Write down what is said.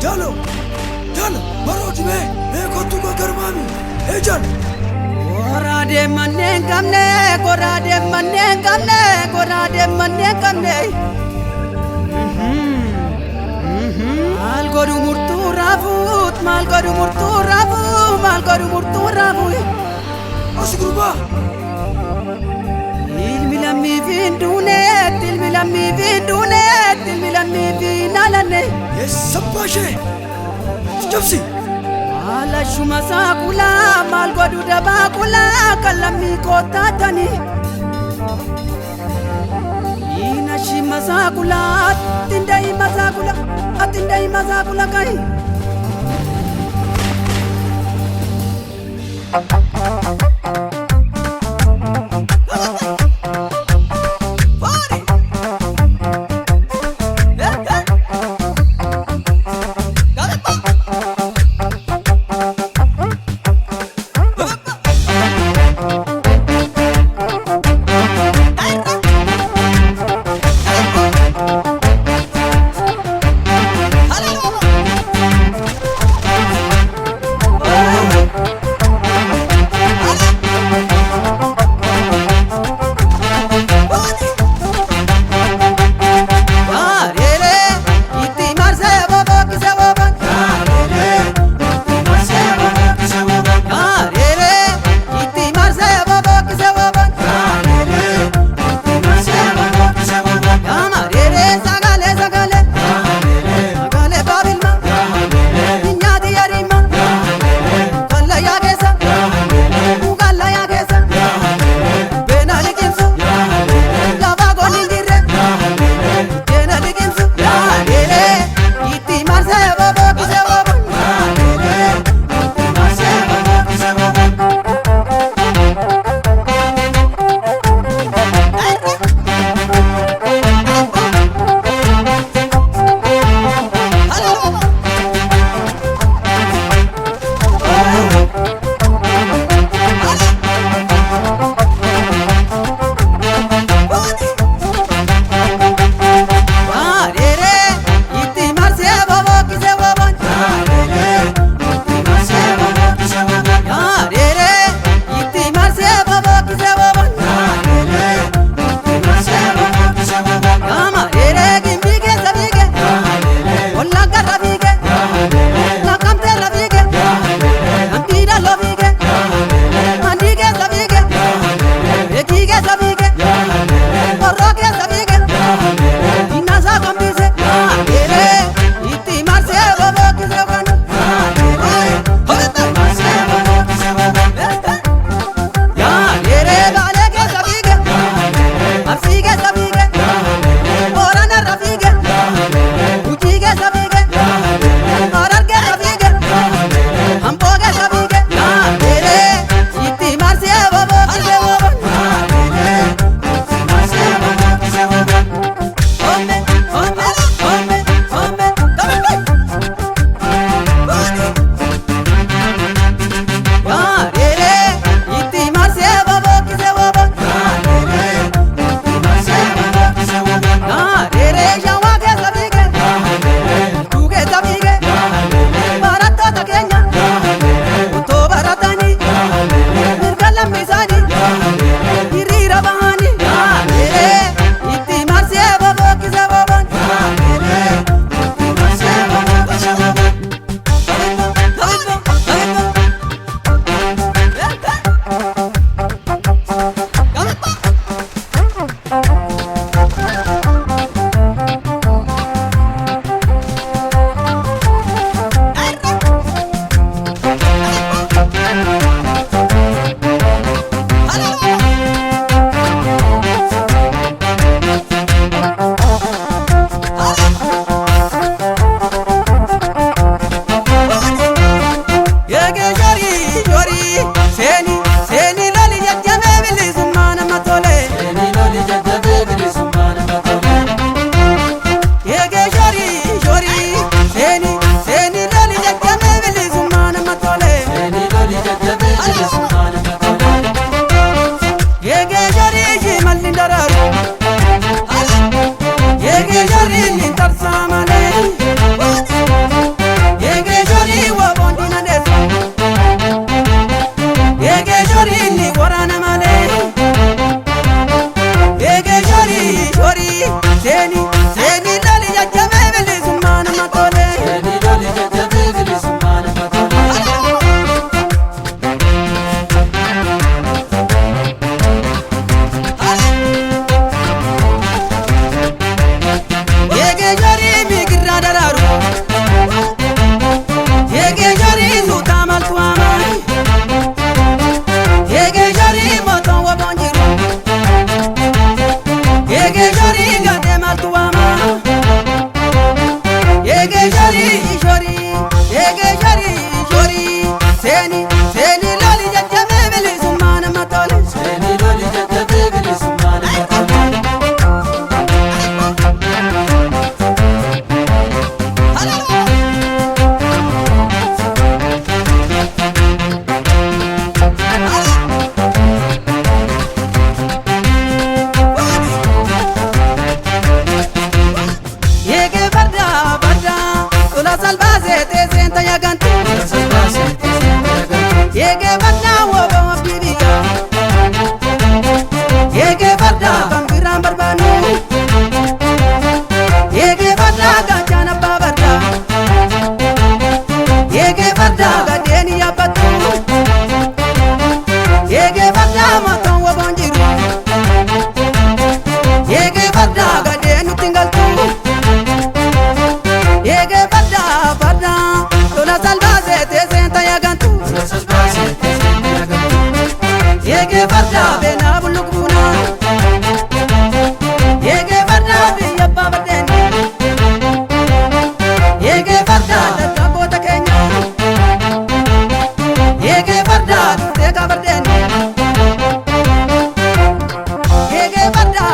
चलो चल मरो जिमे मैं को तू को गरमामी ए चल गोरादे मन्ने gamne गोरादे मन्ने gamne गोरादे मन्ने gamne mal godu murtu rabut mal godu murtu rabu mal godu murtu rabu asiguruba ilmi lammi vinalane yes sabashe jabsi ala shuma sakula mal godu dabakula kalami kotatani ina shima sakula tindai mazakula kai shori shori ege shori shori seni seni loli jajjabe bilisummaa nama tole Seni loli jajjabe bilisummaa nama tole ege barda barda ola salbase te senta yagantu ege barda woba wabibiga ege barda bambiran barbanu ege barda gajana babarda ege barda gadeni yabatu ege barda maton wabonjiru ege barda gadenu tingaltu ege barda barda ola salbase te senta yagantu ege barda bena bulukuna ege barda biya babadeni ege barda dabota kenya ege barda te kabardeni ege barda